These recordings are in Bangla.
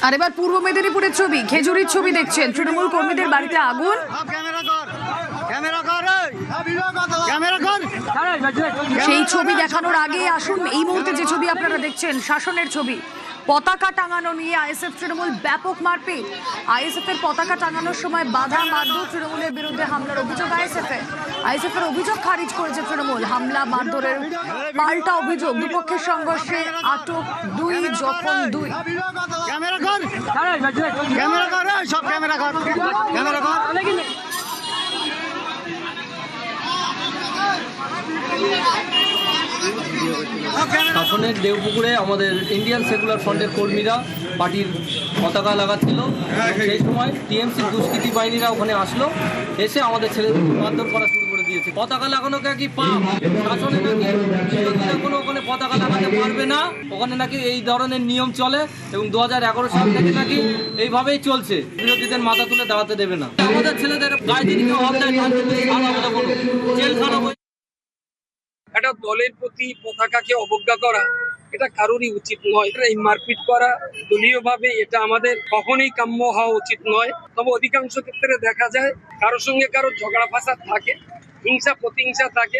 আর এবার পূর্ব মেদিনীপুরের ছবি, খেজুরির ছবি দেখছেন। তৃণমূল কর্মীদের বাড়িতে আগুন। সেই ছবি দেখানোর আগে আসুন এই মুহূর্তে যে ছবি আপনারা দেখছেন, শাসনের ছবি। পতাকা টাঙানো নিয়ে আইএসএফ তৃণমূল ব্যাপক মারপিট। আইএসএফ এর পতাকা টাঙানোর সময় বাধা মারধর, তৃণমূলের বিরুদ্ধে হামলার অভিযোগ আইএসএফ এর অভিযোগ খারিজ করেছে তৃণমূল। হামলা মারধরের পাল্টা অভিযোগ, দুপক্ষের সংঘর্ষে আটক 2 জখম 2। শাসনের দেওপুকুরে আমাদের ইন্ডিয়ান সেকুলার ফ্রন্টের কর্মীরা পার্টির পতাকা লাগাচ্ছিল। সেই সময় টিএমসির দুষ্কৃতী বাহিনীরা ওখানে আসলো, এসে আমাদের ছেলেদের মারধর করা শুরু করে দিয়েছে। পতাকা লাগানোকে কি পাপ? শাসনে নাকি বিরোধীরা কোনো ওখানে পতাকা লাগাতে পারবে না, ওখানে নাকি এই ধরনের নিয়ম চলে এবং 2011 সাল থেকে নাকি এইভাবেই চলছে। বিরোধীদের মাথা তুলে দাঁড়াতে দেবে না। আমাদের ছেলেদের গায়ে যদি কেউ হত্যায় জেল খারাপ। একটা দলের প্রতি পতাকাকে অবজ্ঞা করা এটা কারোরই উচিত নয়। এই মারপিট করা দলীয়ভাবে এটা আমাদের কখনোই কাম্য হওয়া উচিত নয়। তবে অধিকাংশ ক্ষেত্রে দেখা যায় কারোর সঙ্গে কারোর ঝগড়া ফাসাদ থাকে, হিংসা প্রতিহিংসা থাকে।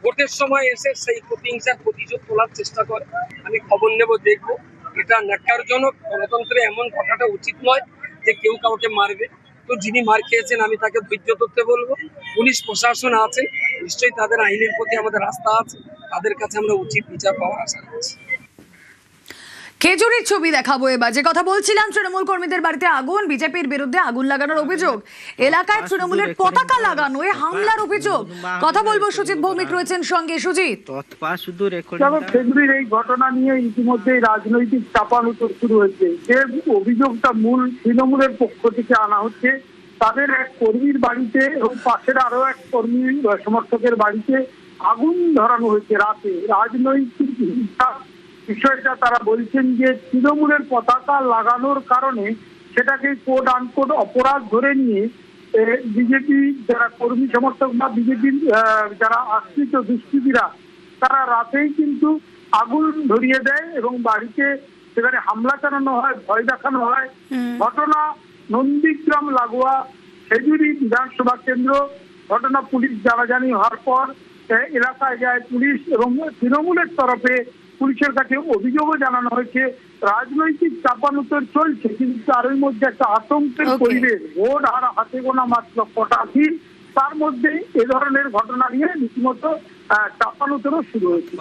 ভোটের সময় এসে সেই প্রতিহিংসার প্রতিশোধ তোলার চেষ্টা করে। আমি খবর নেব, দেখবো। এটা ন্যাক্কারজনক। গণতন্ত্রে এমন ঘটাটা উচিত নয় যে কেউ কাউকে মারবে। তো যিনি মার খেয়েছেন আমি তাকে ধৈর্য ধরতে বলবো। পুলিশ প্রশাসন আছে, নিশ্চয়ই তাদের আইনের প্রতি আমাদের আস্থা আছে, তাদের কাছে আমরা উচিত বিচার পাওয়ার আশা করছি। খেজুরির ছবি দেখাবো এবার। যে কথা বলছিলাম, তৃণমূল কর্মীদের বাড়িতে আগুন, বিজেপির বিরুদ্ধে আগুন লাগানোর অভিযোগ, এলাকায় তৃণমূলের পতাকা লাগানো হামলার অভিযোগ। কথা বলবো, সুজিত ভৌমিক রয়েছেন সঙ্গে। সুজিত, খেজুরির এই ঘটনা নিয়ে ইতিমধ্যে রাজনৈতিক চাপানুতর শুরু হয়েছে। যে অভিযোগটা মূল তৃণমূলের পক্ষ থেকে আনা হচ্ছে, তাদের এক কর্মীর বাড়িতে এবং পাশের আরো এক কর্মী সমর্থকের বাড়িতে আগুন ধরানো হয়েছে রাতে। রাজনৈতিক বিষয়টা তারা বলছেন যে তৃণমূলের পতাকা লাগানোর কারণে সেটাকে কোড আনকোড অপরাধ ধরে নিয়ে বিজেপি যারা কর্মী সমর্থক বা বিজেপির যারা আশ্রিত দুষ্কৃতীরা তারা রাতেই কিন্তু আগুন ধরিয়ে দেয় এবং বাড়িতে সেখানে হামলা চালানো হয়, ভয় দেখানো হয়। ঘটনা নন্দীগ্রাম লাগোয়া খেজুরি বিধানসভা কেন্দ্র। ঘটনা পুলিশ জানাজানি হওয়ার পর এলাকায় যায় পুলিশ এবং তৃণমূলের তরফে পুলিশের কাছে অভিযোগও জানানো হয়েছে। রাজনৈতিক চাপানুতর চলছে, কিন্তু তার মধ্যে একটা আতঙ্কের পরিবেশ। ভোট আর হাতে গোনা মাত্র কটা দিন, তার মধ্যে এ ধরনের ঘটনা নিয়ে রীতিমতো চাপানুতরও শুরু হয়েছে।